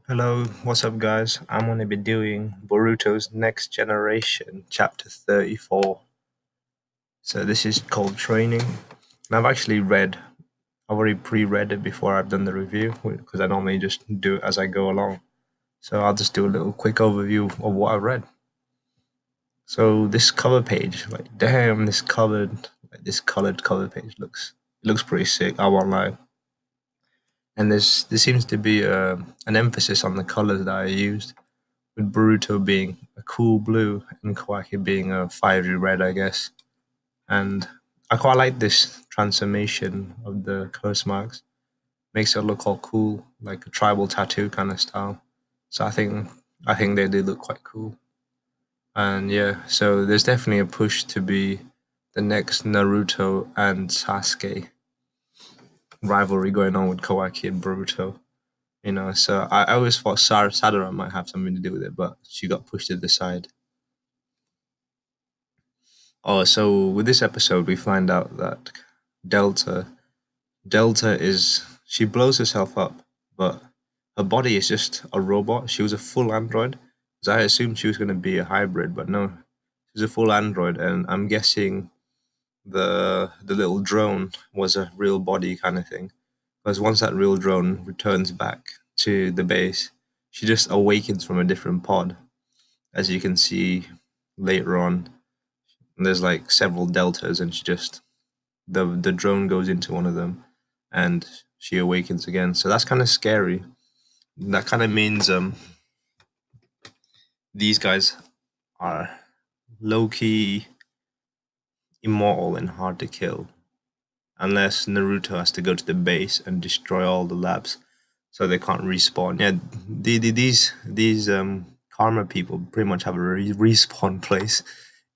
Hello, what's up, guys? I'm going to be doing Boruto's Next Generation, Chapter 34. So, this is called Training. And I've already pre read it before I've done the review because I normally just do it as I go along. So, I'll just do a little quick overview of what I read. So, this cover page, like, damn, this colored cover page looks pretty sick, I won't lie. And there seems to be an emphasis on the colors that I used, with Boruto being a cool blue and Kawaki being a fiery red, I guess. And I quite like this transformation of the curse marks. Makes it look all cool, like a tribal tattoo kind of style. So I think they do look quite cool. And yeah, so there's definitely a push to be the next Naruto and Sasuke rivalry going on with Kawaki and Boruto. So I always thought Sadara might have something to do with it, but she got pushed to the side. Oh, so with this episode, we find out that Delta, Delta is she blows herself up, but her body is just a robot. She was a full android, because I assumed she was going to be a hybrid, but no, she's a full android, and I'm guessing the little drone was a real body kind of thing. Because once that real drone returns back to the base, she just awakens from a different pod, as you can see later on. And there's like several deltas, and the drone goes into one of them, and she awakens again. So that's kind of scary. That kind of means these guys are low key immortal and hard to kill, unless Naruto has to go to the base and destroy all the labs, so they can't respawn. Yeah, these karma people pretty much have a respawn place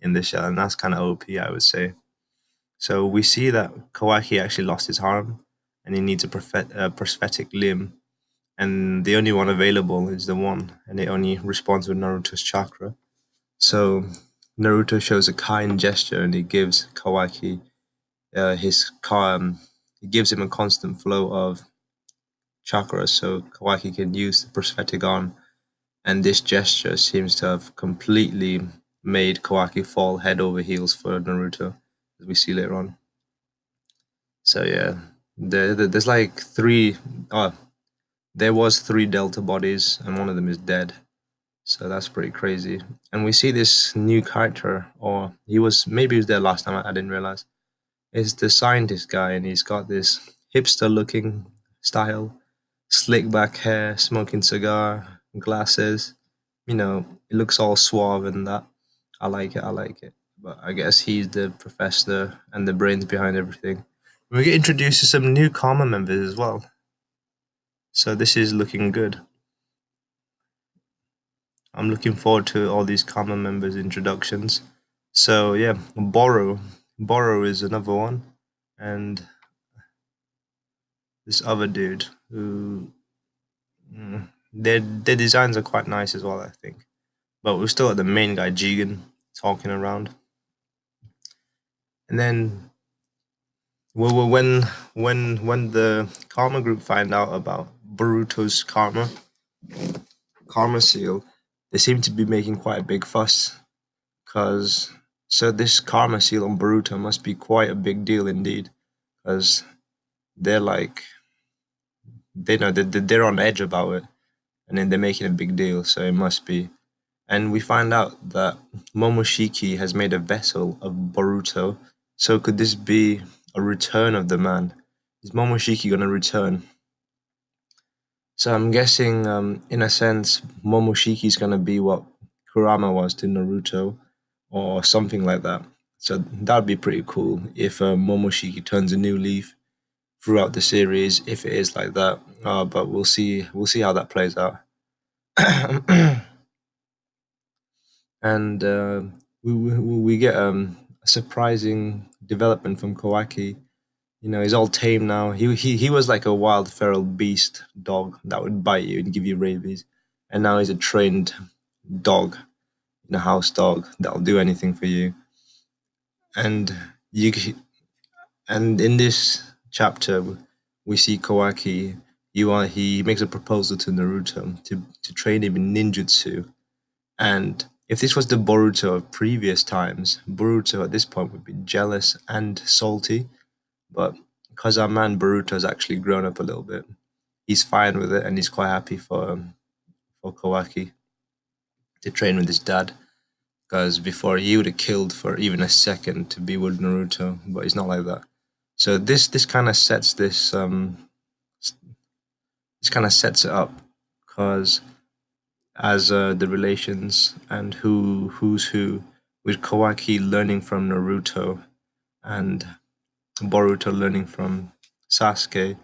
in the shell, and that's kind of OP, I would say. So we see that Kawaki actually lost his arm, and he needs a prosthetic limb, and the only one available is the one, and it only responds with Naruto's chakra. So Naruto shows a kind gesture, and he gives Kawaki his calm. He gives him a constant flow of chakra, so Kawaki can use the prosthetic arm. And this gesture seems to have completely made Kawaki fall head over heels for Naruto, as we see later on. So yeah, there's like three. There was three Delta bodies, and one of them is dead. So that's pretty crazy. And we see this new character, or maybe he was there last time. I didn't realize. It's the scientist guy, and he's got this hipster-looking style, slick back hair, smoking cigar, glasses. It looks all suave and that. I like it. I like it. But I guess he's the professor and the brains behind everything. We get introduced to some new Karma members as well. So this is looking good. I'm looking forward to all these Karma members' introductions. So yeah, Boro is another one, and this other dude who their designs are quite nice as well, I think. But we're still at the main guy, Jigen, talking around, and then when the Karma group find out about Boruto's karma seal, they seem to be making quite a big fuss. Cause so this karma seal on Boruto must be quite a big deal indeed, because they're like they know that they're on edge about it, and then they're making a big deal, so it must be. And we find out that Momoshiki has made a vessel of Boruto. So could this be a return of the man? Is Momoshiki gonna return? So I'm guessing, in a sense, Momoshiki's gonna be what Kurama was to Naruto, or something like that. So that'd be pretty cool if Momoshiki turns a new leaf throughout the series, if it is like that. But we'll see. We'll see how that plays out. And we get a surprising development from Kawaki. He's all tame now. He was like a wild feral beast dog that would bite you and give you rabies, and now he's a trained dog, a house dog that'll do anything for you. And you and in this chapter, we see Kawaki. he makes a proposal to Naruto to train him in ninjutsu. And if this was the Boruto of previous times, Boruto at this point would be jealous and salty. But because our man Boruto has actually grown up a little bit, he's fine with it, and he's quite happy for Kawaki to train with his dad. Because before he would have killed for even a second to be with Naruto, but he's not like that. So this kind of sets this kind of sets it up, because as the relations and who's who, with Kawaki learning from Naruto and Boruto learning from Sasuke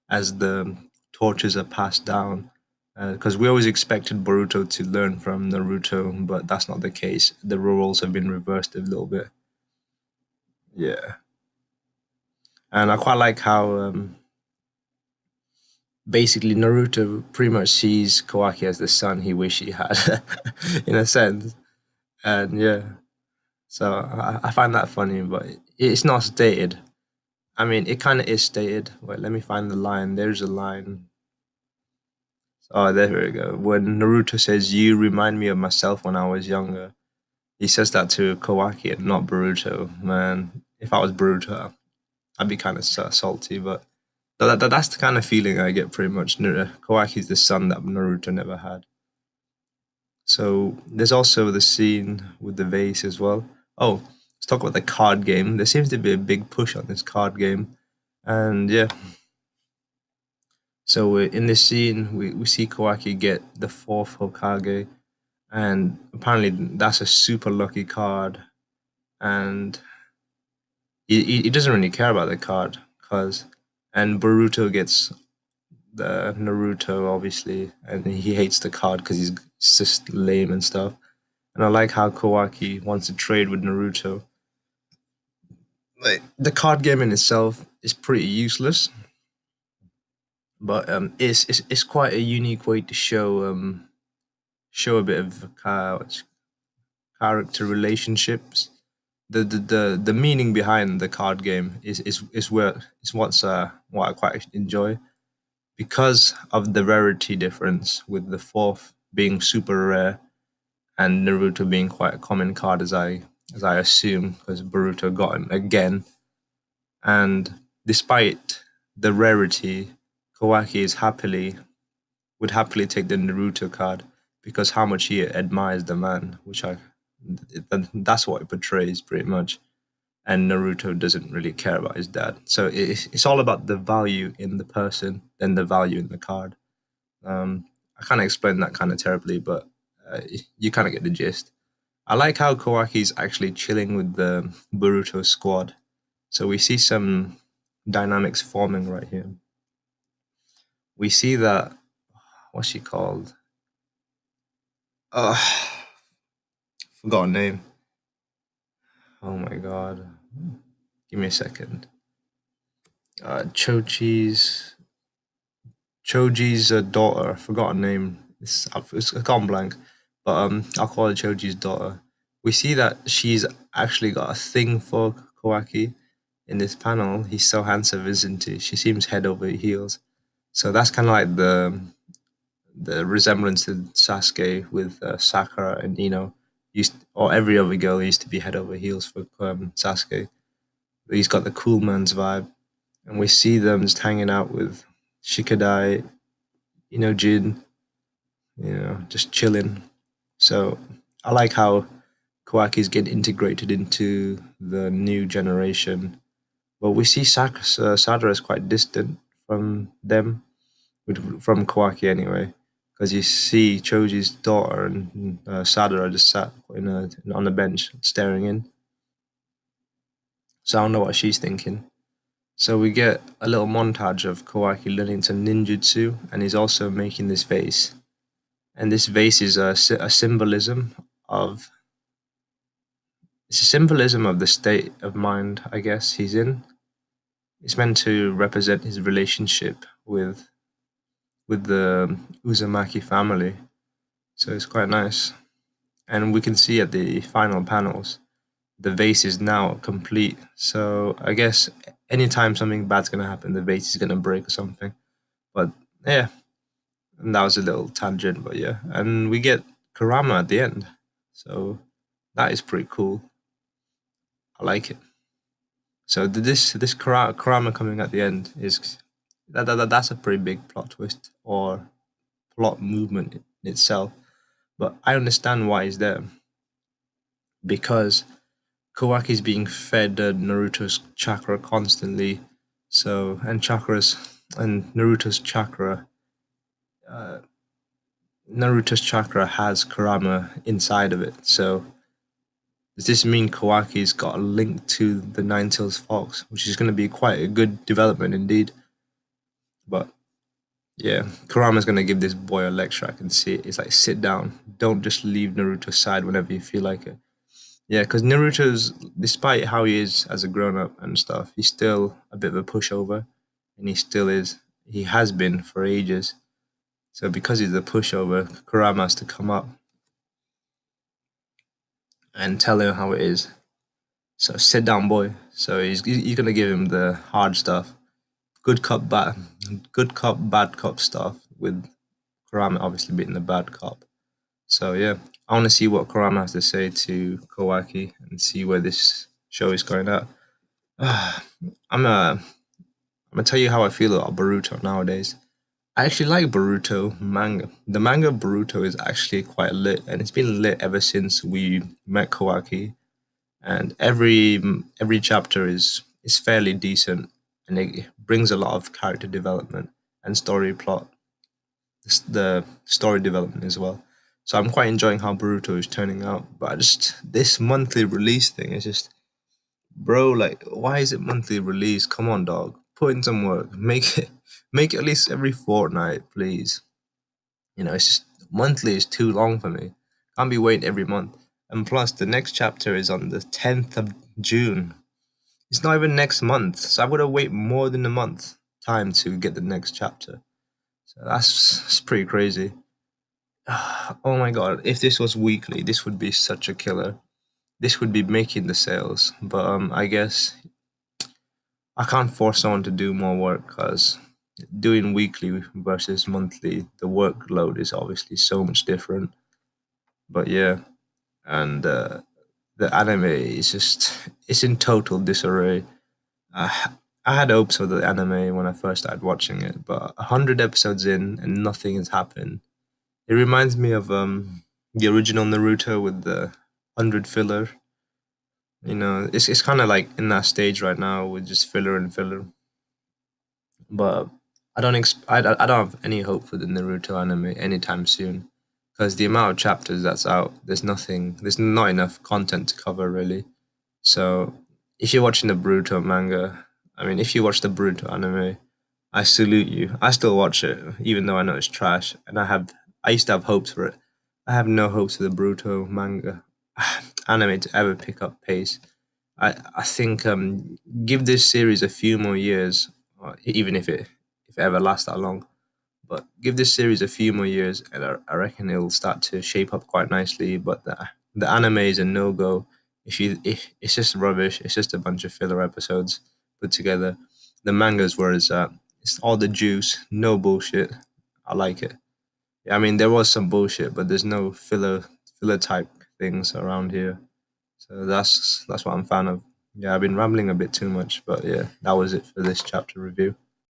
as the torches are passed down. Because we always expected Boruto to learn from Naruto, but that's not the case. The roles have been reversed a little bit. Yeah, and I quite like how basically Naruto pretty much sees Kawaki as the son he wish he had, in a sense. And yeah, so I find that funny, but it's not stated. I mean, it kind of is stated. Wait, let me find the line. There's a line. Oh, there we go. When Naruto says, "You remind me of myself when I was younger," he says that to Kawaki and not Boruto. Man, if I was Boruto, I'd be kind of salty. But that's the kind of feeling I get pretty much. Kawaki's the son that Naruto never had. So there's also the scene with the vase as well. Oh, let's talk about the card game. There seems to be a big push on this card game. And yeah, so in this scene, we see Kawaki get the fourth Hokage, and apparently that's a super lucky card, and he doesn't really care about the card, cause and Boruto gets the Naruto obviously, and he hates the card because he's just lame and stuff. And I like how Kawaki wants to trade with Naruto. Like the card game in itself is pretty useless, but it's quite a unique way to show a bit of character relationships. The meaning behind the card game is where is what I quite enjoy, because of the rarity difference, with the fourth being super rare and Naruto being quite a common card, as I assume, because Boruto got him again. And despite the rarity, Kawaki would happily take the Naruto card, because how much he admires the man, that's what it portrays pretty much. And Naruto doesn't really care about his dad, so it's all about the value in the person than the value in the card. I kind of explained that kind of terribly, but you kind of get the gist. I like how Kawaki's actually chilling with the Boruto squad, so we see some dynamics forming right here. We see that, what's she called? Uh, forgot her name. Oh my god. Give me a second. Choji's daughter. I forgot her name. It's gone blank. But I'll call her Choji's daughter. We see that she's actually got a thing for Kawaki in this panel. He's so handsome, isn't he? She seems head over heels. So that's kind of like the resemblance to Sasuke with Sakura and Ino. Or every other girl used to be head over heels for Sasuke. But he's got the cool man's vibe, and we see them just hanging out with Shikadai, Jin, just chilling. So I like how Kawaki's getting integrated into the new generation. But we see Sadara is quite distant from them, from Kawaki anyway, because you see Choji's daughter and Sadara just sat on the bench staring in. So I don't know what she's thinking. So we get a little montage of Kawaki learning some ninjutsu, and he's also making this vase. And this vase is a symbolism of it's a symbolism of the state of mind, I guess, he's in. It's meant to represent his relationship with the Uzumaki family. So it's quite nice. And we can see at the final panels, the vase is now complete. So I guess anytime something bad's gonna happen, the vase is gonna break or something. But Yeah, and that was a little tangent, but yeah. And we get Kurama at the end, so that is pretty cool. I like it. So this Kurama coming at the end is that's a pretty big plot twist or plot movement in itself. But I understand why he's there because Kawaki's being fed Naruto's chakra constantly. So and uh, Naruto's chakra has Kurama inside of it. So does this mean Kawaki's got a link to the Nine Tails Fox, which is going to be quite a good development indeed. But yeah, Kurama's going to give this boy a lecture. I can see it. It's like, sit down. Don't just leave Naruto's side whenever you feel like it. Yeah, because Naruto's, despite how he is as a grown up and stuff, he's still a bit of a pushover, and he still is. He has been for ages. So because he's a pushover, Kurama has to come up and tell him how it is. So sit down, boy. So he's gonna give him the hard stuff, good cop, bad cop stuff. With Kurama obviously being the bad cop. So yeah, I want to see what Kurama has to say to Kawaki and see where this show is going at. I'm gonna tell you how I feel about Boruto nowadays. I actually like Boruto manga. The manga Boruto is actually quite lit, and it's been lit ever since we met Kawaki. And every chapter is fairly decent, and it brings a lot of character development and story plot, the story development as well. So I'm quite enjoying how Boruto is turning out. But I just this monthly release thing is just, bro, like, why is it monthly release? Come on, dog. Put in some work. Make it at least every fortnight, please. It's just monthly is too long for me. Can't be waiting every month. And plus, the next chapter is on the 10th of June. It's not even next month, so I've got to wait more than a month time to get the next chapter. So that's pretty crazy. Oh my god! If this was weekly, this would be such a killer. This would be making the sales, but I guess I can't force someone to do more work because doing weekly versus monthly, the workload is obviously so much different. But yeah, and the anime is just it's in total disarray. I, I had hopes for the anime when I first started watching it, but 100 episodes in and nothing has happened. It reminds me of the original Naruto with the 100 filler. It's kind of like in that stage right now with just filler and filler. But I don't have any hope for the Naruto anime anytime soon, because the amount of chapters that's out, there's not enough content to cover really. So if you're watching the Boruto manga, I mean, if you watch the Boruto anime, I salute you. I still watch it, even though I know it's trash, and I used to have hopes for it. I have no hopes for the Boruto manga anime to ever pick up pace. I think give this series a few more years, even if it ever lasts that long. But give this series a few more years, and I reckon it'll start to shape up quite nicely. But the anime is a no go. If it's just rubbish, it's just a bunch of filler episodes put together. The manga's where it's at. It's all the juice, no bullshit. I like it. Yeah, I mean there was some bullshit, but there's no filler type things around here. So that's what I'm a fan of. Yeah, I've been rambling a bit too much, but yeah, that was it for this chapter review.